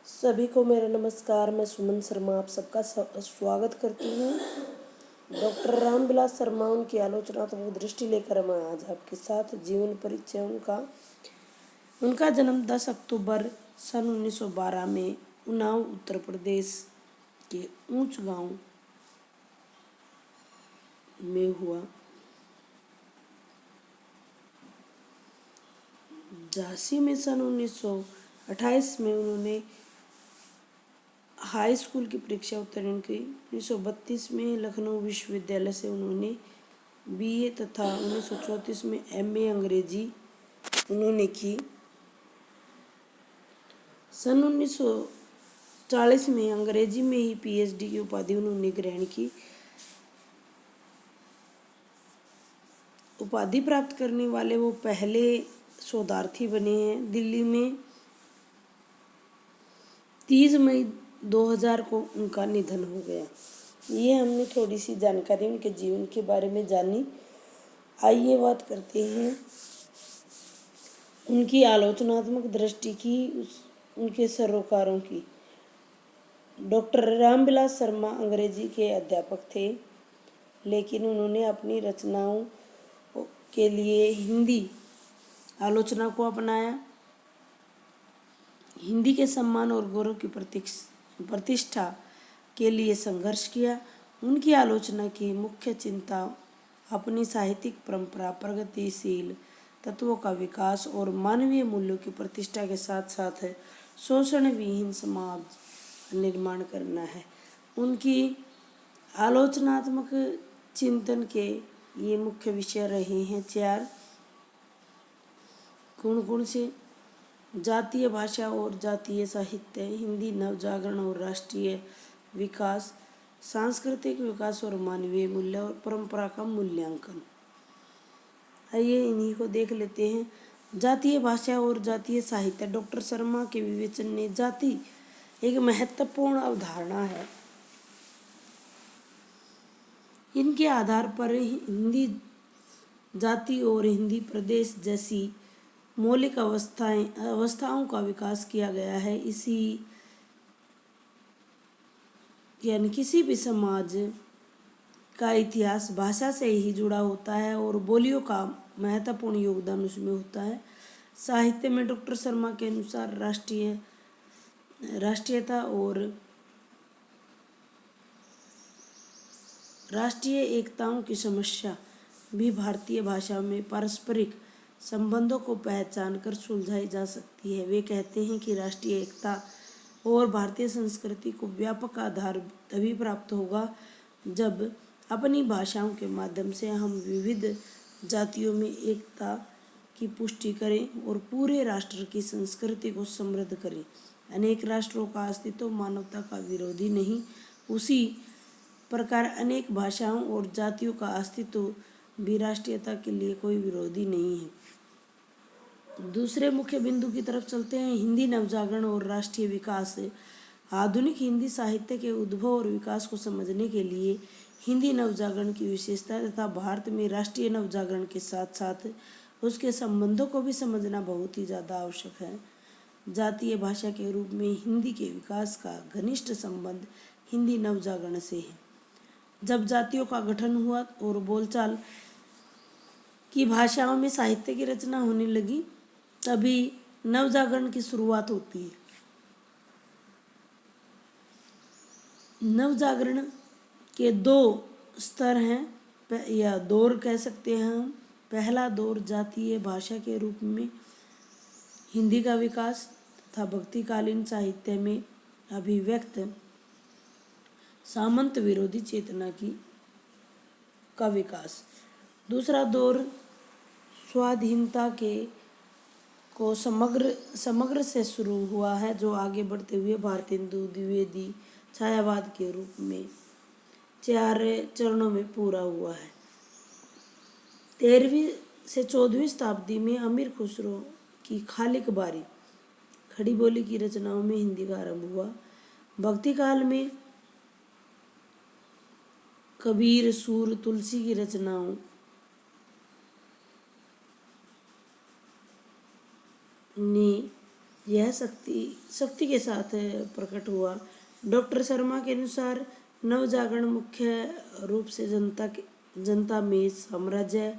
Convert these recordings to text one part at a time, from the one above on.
सभी को मेरा नमस्कार। मैं सुमन शर्मा आप सबका स्वागत करती हूँ। डॉक्टर रामविलास शर्मा उनकी आलोचनात्मक दृष्टि लेकर मैं आज आपके साथ जीवन परिचय उनका जन्म 10 अक्टूबर सन 1912 में उन्नाव उत्तर प्रदेश के ऊंच गांव में हुआ। झांसी में सन 1928 में उन्होंने हाई स्कूल की परीक्षा उत्तीर्ण की। 1932 में लखनऊ विश्वविद्यालय से उन्होंने बीए तथा 1934 में एमए अंग्रेजी उन्होंने की। सन 1940 में अंग्रेजी में ही पीएचडी की उपाधि उन्होंने ग्रहण की। उपाधि प्राप्त करने वाले वो पहले शोधार्थी बने हैं। दिल्ली में 30 मई 2000 को उनका निधन हो गया। ये हमने थोड़ी सी जानकारी उनके जीवन के बारे में जानी। आइए बात करते हैं उनकी आलोचनात्मक दृष्टि की, उनके सरोकारों की। डॉक्टर रामविलास शर्मा अंग्रेजी के अध्यापक थे, लेकिन उन्होंने अपनी रचनाओं के लिए हिंदी आलोचना को अपनाया। हिंदी के सम्मान और गौरव की प्रतिष्ठा के लिए संघर्ष किया। उनकी आलोचना की मुख्य चिंता अपनी साहित्यिक परंपरा, प्रगतिशील तत्वों का विकास और मानवीय मूल्यों की प्रतिष्ठा के साथ साथ शोषण विहीन समाज निर्माण करना है। उनकी आलोचनात्मक चिंतन के ये मुख्य विषय रहे हैं 4। कौन से? जातीय भाषा और जातीय साहित्य, हिंदी नवजागरण और राष्ट्रीय विकास, सांस्कृतिक विकास और मानवीय मूल्य और परंपरा का मूल्यांकन। आइए इन्हीं को देख लेते हैं। जातीय भाषा और जातीय साहित्य। डॉक्टर शर्मा के विवेचन में जाति एक महत्वपूर्ण अवधारणा है। इनके आधार पर हिंदी जाति और हिंदी प्रदेश जैसी मौलिक अवस्थाओं का विकास किया गया है। यानी किसी भी समाज का इतिहास भाषा से ही जुड़ा होता है और बोलियों का महत्वपूर्ण योगदान उसमें होता है। साहित्य में डॉक्टर शर्मा के अनुसार राष्ट्रीयता और राष्ट्रीय एकताओं की समस्या भी भारतीय भाषा में पारस्परिक संबंधों को पहचान कर सुलझाई जा सकती है। वे कहते हैं कि राष्ट्रीय एकता और भारतीय संस्कृति को व्यापक आधार तभी प्राप्त होगा जब अपनी भाषाओं के माध्यम से हम विविध जातियों में एकता की पुष्टि करें और पूरे राष्ट्र की संस्कृति को समृद्ध करें। अनेक राष्ट्रों का अस्तित्व मानवता का विरोधी नहीं, उसी प्रकार अनेक भाषाओं और जातियों का अस्तित्व भी राष्ट्रीयता के लिए कोई विरोधी नहीं है। दूसरे मुख्य बिंदु की तरफ चलते हैं। हिंदी नवजागरण और राष्ट्रीय विकास। आधुनिक हिंदी साहित्य के उद्भव और विकास को समझने के लिए हिंदी नवजागरण की विशेषता तथा भारत में राष्ट्रीय नवजागरण के साथ साथ उसके संबंधों को भी समझना बहुत ही ज़्यादा आवश्यक है। जातीय भाषा के रूप में हिंदी के विकास का घनिष्ठ संबंध हिंदी नवजागरण से है। जब जातियों का गठन हुआ और बोलचाल की भाषाओं में साहित्य की रचना होने लगी, तभी नवजागरण की शुरुआत होती है। नवजागरण के 2 स्तर हैं या दौर कह सकते हैं हम। पहला दौर जातीय भाषा के रूप में हिंदी का विकास तथा भक्तिकालीन साहित्य में अभिव्यक्त सामंत विरोधी चेतना का विकास। दूसरा दौर स्वाधीनता को समग्र से शुरू हुआ है, जो आगे बढ़ते हुए भारतेंदु द्विवेदी छायावाद के रूप में 4 चरणों में पूरा हुआ है। 13वीं से 14वीं शताब्दी में अमीर खुसरो की खालिक बारी खड़ी बोली की रचनाओं में हिंदी का आरंभ हुआ। भक्ति काल में कबीर, सूर, तुलसी की रचनाओं ने यह शक्ति के साथ प्रकट हुआ। डॉक्टर शर्मा के अनुसार नवजागरण मुख्य रूप से जनता में साम्राज्य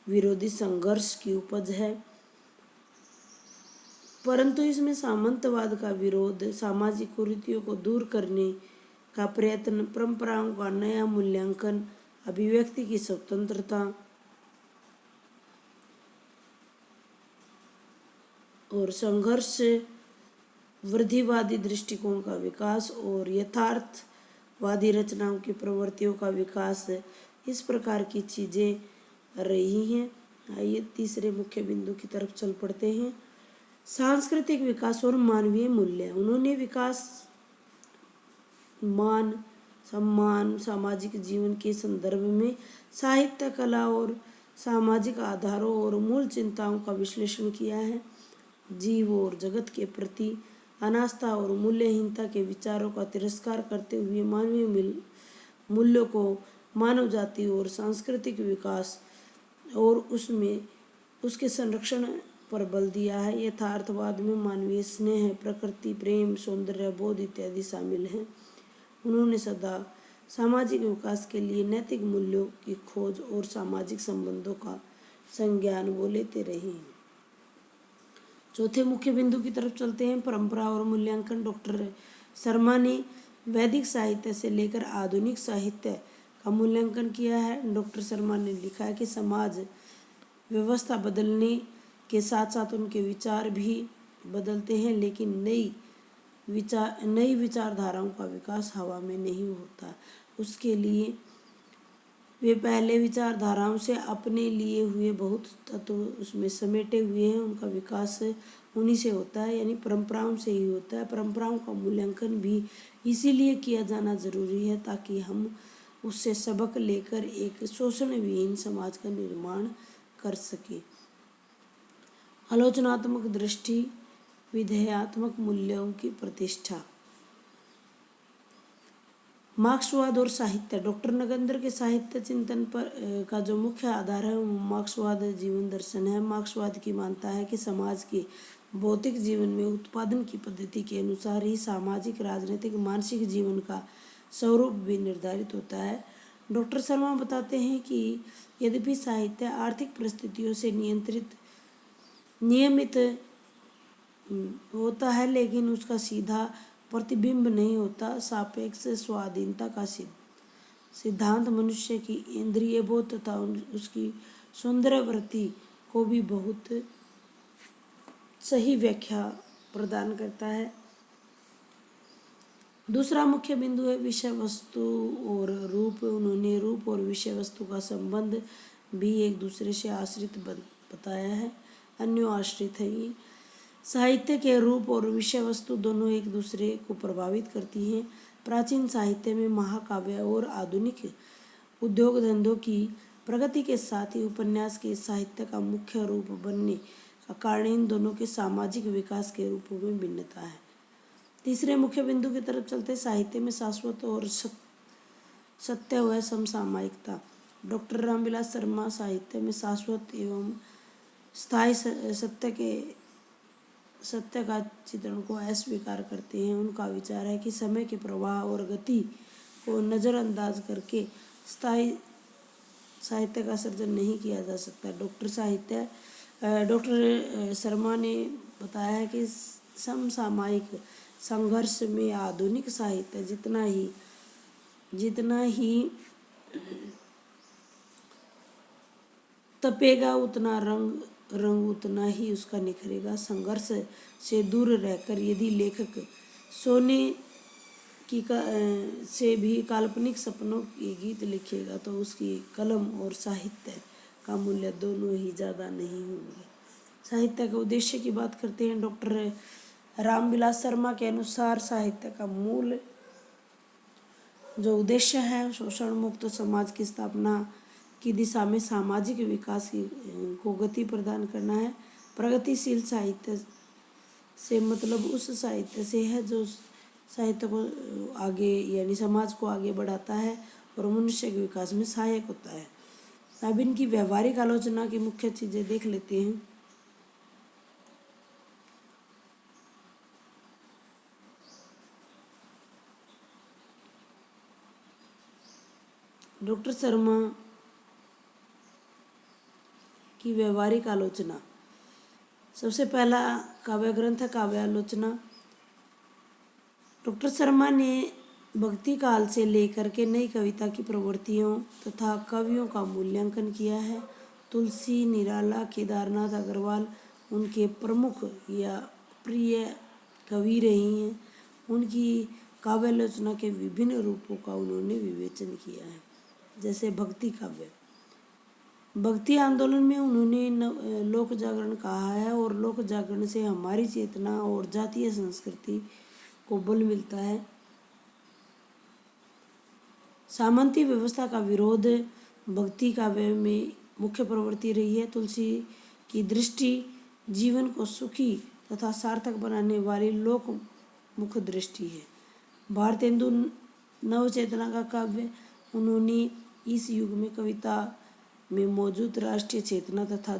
विरोधी संघर्ष की उपज है, परंतु इसमें सामंतवाद का विरोध, सामाजिक कुरीतियों को दूर करने का प्रयत्न, परंपराओं का नया मूल्यांकन, अभिव्यक्ति की स्वतंत्रता और संघर्ष, वृद्धिवादी दृष्टिकोण का विकास और यथार्थवादी रचनाओं की प्रवृत्तियों का विकास, इस प्रकार की चीजें रही हैं। आइए तीसरे मुख्य बिंदु की तरफ चल पड़ते हैं। सांस्कृतिक विकास और मानवीय मूल्य। उन्होंने विकास, मान, सम्मान, सामाजिक जीवन के संदर्भ में साहित्य, कला और सामाजिक आधारों और मूल चिंताओं का विश्लेषण किया है। जीव और जगत के प्रति अनास्था और मूल्यहीनता के विचारों का तिरस्कार करते हुए मानवीय मूल्यों को मानव जाति और सांस्कृतिक विकास और उसमें उसके संरक्षण पर बल दिया है। यथार्थवाद में मानवीय स्नेह, प्रकृति, प्रेम, सौंदर्य बोध इत्यादि शामिल हैं। उन्होंने सदा सामाजिक विकास के लिए नैतिक मूल्यों की खोज और सामाजिक संबंधों का संज्ञान वो लेते रहे हैं। चौथे मुख्य बिंदु की तरफ चलते हैं। परंपरा और मूल्यांकन। डॉक्टर शर्मा ने वैदिक साहित्य से लेकर आधुनिक साहित्य का मूल्यांकन किया है। डॉक्टर शर्मा ने लिखा है कि समाज व्यवस्था बदलने के साथ साथ उनके विचार भी बदलते हैं, लेकिन नई विचारधाराओं का विकास हवा में नहीं होता। उसके लिए वे पहले विचारधाराओं से अपने लिए हुए बहुत तत्व उसमें समेटे हुए हैं। उनका विकास उन्हीं से होता है, यानी परंपराओं से ही होता है। परंपराओं का मूल्यांकन भी इसीलिए किया जाना जरूरी है ताकि हम उससे सबक लेकर एक शोषण विहीन समाज का निर्माण कर सके। आलोचनात्मक दृष्टि, विधेयात्मक मूल्यों की प्रतिष्ठा। मार्क्सवाद और साहित्य। डॉक्टर नगेंद्र के साहित्य चिंतन पर का जो मुख्य आधार है वो मार्क्सवाद जीवन दर्शन है। मार्क्सवाद की मानता है कि समाज के भौतिक जीवन में उत्पादन की पद्धति के अनुसार ही सामाजिक, राजनीतिक, मानसिक जीवन का स्वरूप भी निर्धारित होता है। डॉक्टर शर्मा बताते हैं कि यद्यपि साहित्य आर्थिक परिस्थितियों से नियमित होता है, लेकिन उसका सीधा प्रतिबिंब नहीं होता। सापेक्ष स्वाधीनता का सिद्धांत मनुष्य की इंद्रिय बोध तथा उसकी सौंदर्य वृत्ति को भी बहुत सही व्याख्या प्रदान करता है। दूसरा मुख्य बिंदु है विषय वस्तु और रूप। उन्होंने रूप और विषय वस्तु का संबंध भी एक दूसरे से आश्रित बताया है, अन्यों आश्रित है। ये साहित्य के रूप और विषय वस्तु दोनों एक दूसरे को प्रभावित करती हैं। प्राचीन साहित्य में महाकाव्य और आधुनिक उद्योग धंधों की प्रगति के साथ ही उपन्यास के साहित्य का मुख्य रूप बनने का कारण इन दोनों के सामाजिक विकास के रूपों में भिन्नता है। तीसरे मुख्य बिंदु की तरफ चलते साहित्य में शाश्वत और सत्य व समसामयिकता। डॉक्टर रामविलास शर्मा साहित्य में शाश्वत एवं स्थायी सत्य का चित्रण को अस्वीकार करते हैं। उनका विचार है कि समय के प्रवाह और गति को नज़रअंदाज करके स्थायी साहित्य का सर्जन नहीं किया जा सकता। डॉक्टर शर्मा ने बताया है कि समसामयिक संघर्ष में आधुनिक साहित्य जितना ही तपेगा उतना रंग उतना ही उसका निखरेगा। संघर्ष से दूर रहकर यदि लेखक सोने की से भी काल्पनिक सपनों के गीत लिखेगा तो उसकी कलम और साहित्य का मूल्य दोनों ही ज़्यादा नहीं होंगे। साहित्य के उद्देश्य की बात करते हैं। डॉक्टर रामविलास शर्मा के अनुसार साहित्य का मूल जो उद्देश्य है शोषण मुक्त समाज की स्थापना की दिशा में सामाजिक विकास को गति प्रदान करना है। प्रगतिशील साहित्य से मतलब उस साहित्य से है जो साहित्य को आगे यानी समाज को आगे बढ़ाता है और मनुष्य के विकास में सहायक होता है। अब इनकी व्यवहारिक आलोचना की मुख्य चीज़ें देख लेते हैं। डॉक्टर शर्मा की व्यवहारिक आलोचना। सबसे पहला काव्य ग्रंथ है काव्यालोचना। डॉक्टर शर्मा ने भक्ति काल से लेकर के नई कविता की प्रवृत्तियों तथा कवियों का मूल्यांकन किया है। तुलसी, निराला, केदारनाथ अग्रवाल उनके प्रमुख या प्रिय कवि रही हैं। उनकी काव्यालोचना के विभिन्न रूपों का उन्होंने विवेचन किया है, जैसे भक्ति काव्य। भक्ति आंदोलन में उन्होंने लोक जागरण कहा है और लोक जागरण से हमारी चेतना और जातीय संस्कृति को बल मिलता है। सामंती व्यवस्था का विरोध भक्ति काव्य में मुख्य प्रवृत्ति रही है। तुलसी की दृष्टि जीवन को सुखी तथा सार्थक बनाने वाली लोक मुख दृष्टि है। भारतेंदु नवचेतना का काव्य। उन्होंने इस युग में कविता में मौजूद राष्ट्रीय चेतना तथा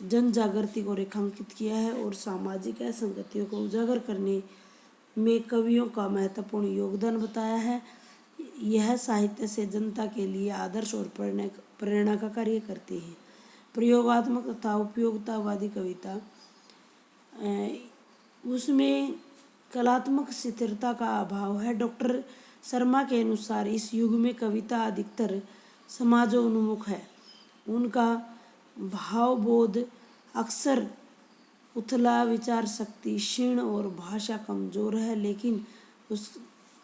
जन जागृति को रेखांकित किया है और सामाजिक असंगतियों को उजागर करने में कवियों का महत्वपूर्ण योगदान बताया है। यह साहित्य से जनता के लिए आदर्श और प्रेरणा का कार्य करते हैं। प्रयोगात्मक तथा उपयोगितावादी कविता, उसमें कलात्मक स्थिरता का अभाव है। डॉक्टर शर्मा के अनुसार इस युग में कविता अधिकतर समाजोन्मुख है। उनका भावबोध अक्सर उथला, विचार शक्ति क्षीण और भाषा कमजोर है, लेकिन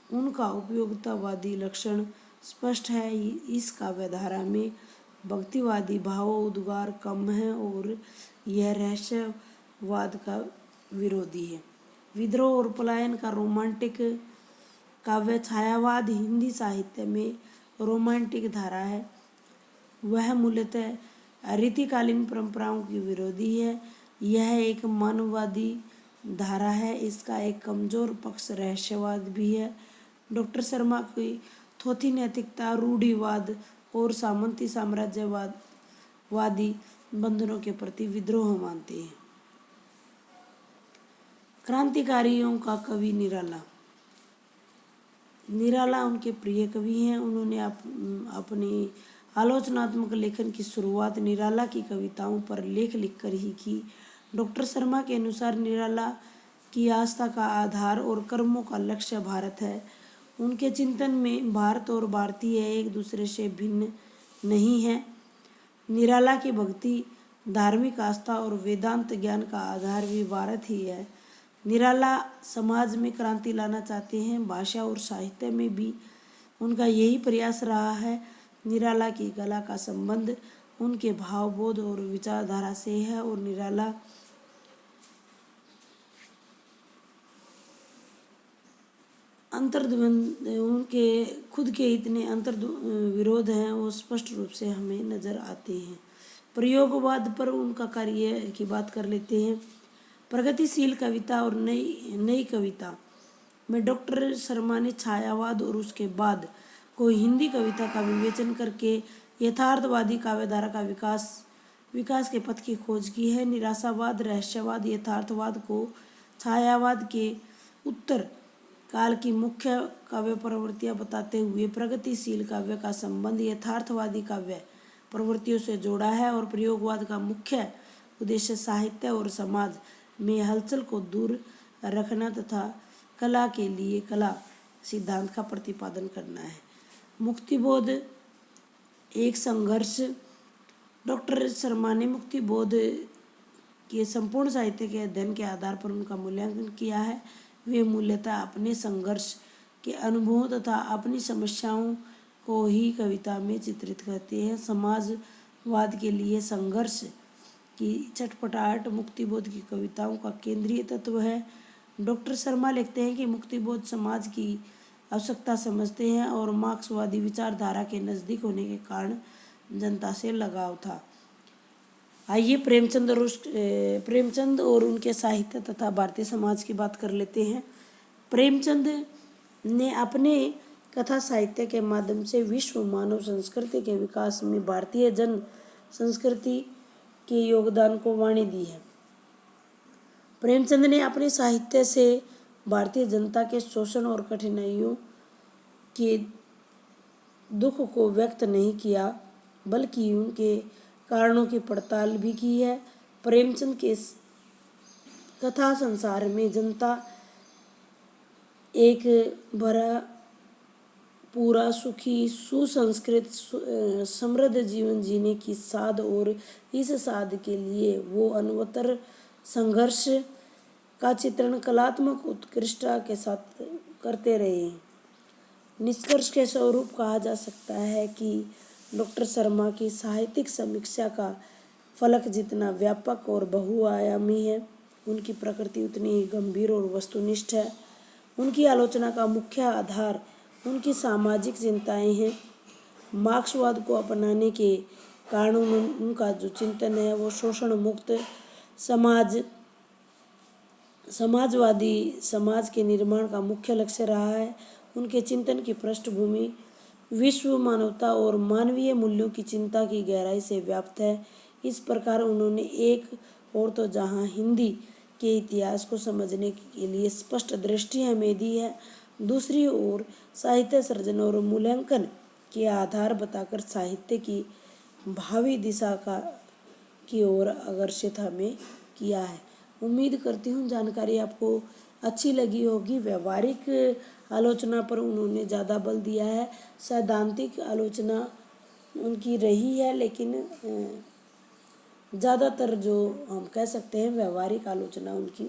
उनका उपयोगितावादी लक्षण स्पष्ट है। इस काव्यधारा में भक्तिवादी भावोद्गार कम है और यह रहस्यवाद का विरोधी है। विद्रोह और पलायन का रोमांटिक काव्य। छायावाद हिंदी साहित्य में रोमांटिक धारा है। वह मूलतः रीतिकालीन परंपराओं की विरोधी है। यह एक मानववादी धारा है। इसका एक कमजोर पक्ष रहस्यवाद भी है। डॉक्टर शर्मा की थोथी नैतिकता, रूढ़िवाद और सामंती साम्राज्यवादी बंधनों के प्रति विद्रोह मानते हैं। क्रांतिकारियों का कवि निराला। निराला उनके प्रिय कवि हैं। उन्होंने अपनी आलोचनात्मक लेखन की शुरुआत निराला की कविताओं पर लेख लिखकर ही की। डॉक्टर शर्मा के अनुसार निराला की आस्था का आधार और कर्मों का लक्ष्य भारत है। उनके चिंतन में भारत और भारतीय एक दूसरे से भिन्न नहीं है। निराला की भक्ति, धार्मिक आस्था और वेदांत ज्ञान का आधार भी भारत ही है। निराला समाज में क्रांति लाना चाहते हैं। भाषा और साहित्य में भी उनका यही प्रयास रहा है। निराला की कला का संबंध उनके भावबोध और विचारधारा से है और निराला अंतर्द्वंद, उनके खुद के इतने विरोध हैं वो स्पष्ट रूप से हमें नजर आते हैं। प्रयोगवाद पर उनका कार्य की बात कर लेते हैं। प्रगतिशील कविता और नई कविता में डॉक्टर शर्मा ने छायावाद और उसके बाद को हिंदी कविता का विवेचन करके यथार्थवादी काव्यधारा का विकास के पथ की खोज की है। निराशावाद, रहस्यवाद, यथार्थवाद को छायावाद के उत्तर काल की मुख्य काव्य प्रवृत्तियां बताते हुए प्रगतिशील काव्य का संबंध यथार्थवादी काव्य प्रवृत्तियों से जोड़ा है और प्रयोगवाद का मुख्य उद्देश्य साहित्य और समाज में हलचल को दूर रखना तथा कला के लिए कला सिद्धांत का प्रतिपादन करना है। मुक्तिबोध एक संघर्ष। डॉक्टर शर्मा ने मुक्तिबोध के संपूर्ण साहित्य के अध्ययन के आधार पर उनका मूल्यांकन किया है। वे मूलतः अपने संघर्ष के अनुभवों तथा अपनी समस्याओं को ही कविता में चित्रित करते हैं। समाजवाद के लिए संघर्ष की छटपटाहट मुक्तिबोध की कविताओं का केंद्रीय तत्व है। डॉक्टर शर्मा लिखते हैं कि मुक्तिबोध समाज की आवश्यकता समझते हैं और मार्क्सवादी विचारधारा के नज़दीक होने के कारण जनता से लगाव था। आइए प्रेमचंद और उनके साहित्य तथा भारतीय समाज की बात कर लेते हैं। प्रेमचंद ने अपने कथा साहित्य के माध्यम से विश्व मानव संस्कृति के विकास में भारतीय जन संस्कृति के योगदान को वाणी दी है। प्रेमचंद ने अपने साहित्य से भारतीय जनता के शोषण और कठिनाइयों के दुख को व्यक्त नहीं किया बल्कि उनके कारणों की पड़ताल भी की है। प्रेमचंद के कथा संसार में जनता एक भरा पूरा सुखी सुसंस्कृत समृद्ध जीवन जीने की साध और इस साध के लिए वो अनवरत संघर्ष का चित्रण कलात्मक उत्कृष्टता के साथ करते रहे। निष्कर्ष के स्वरूप कहा जा सकता है कि डॉक्टर शर्मा की साहित्यिक समीक्षा का फलक जितना व्यापक और बहुआयामी है, उनकी प्रकृति उतनी ही गंभीर और वस्तुनिष्ठ है। उनकी आलोचना का मुख्य आधार उनकी सामाजिक चिंताएं हैं। मार्क्सवाद को अपनाने के कारण उनका जो चिंतन है वो शोषण मुक्त समाजवादी समाज के निर्माण का मुख्य लक्ष्य रहा है। उनके चिंतन की पृष्ठभूमि विश्व मानवता और मानवीय मूल्यों की चिंता की गहराई से व्याप्त है। इस प्रकार उन्होंने एक और तो जहाँ हिंदी के इतिहास को समझने के लिए स्पष्ट दृष्टि हमें दी है, दूसरी ओर साहित्य सर्जन और मूल्यांकन के आधार बताकर साहित्य की भावी दिशा की ओर अग्रसर हमें किया है। उम्मीद करती हूँ जानकारी आपको अच्छी लगी होगी। व्यवहारिक आलोचना पर उन्होंने ज़्यादा बल दिया है, सैद्धांतिक आलोचना उनकी रही है, लेकिन ज़्यादातर जो हम कह सकते हैं व्यवहारिक आलोचना उनकी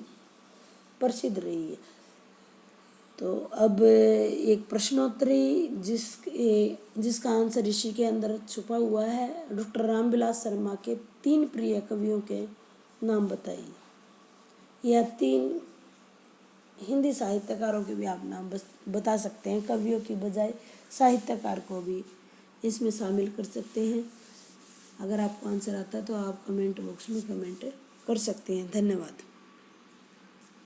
प्रसिद्ध रही है। तो अब एक प्रश्नोत्तरी जिसका आंसर इसी के अंदर छुपा हुआ है। डॉक्टर रामविलास शर्मा के 3 प्रिय कवियों के नाम बताइए। या 3 हिंदी साहित्यकारों के भी आप नाम बता सकते हैं, कवियों की बजाय साहित्यकार को भी इसमें शामिल कर सकते हैं। अगर आपको आंसर आता है तो आप कमेंट बॉक्स में कमेंट कर सकते हैं। धन्यवाद।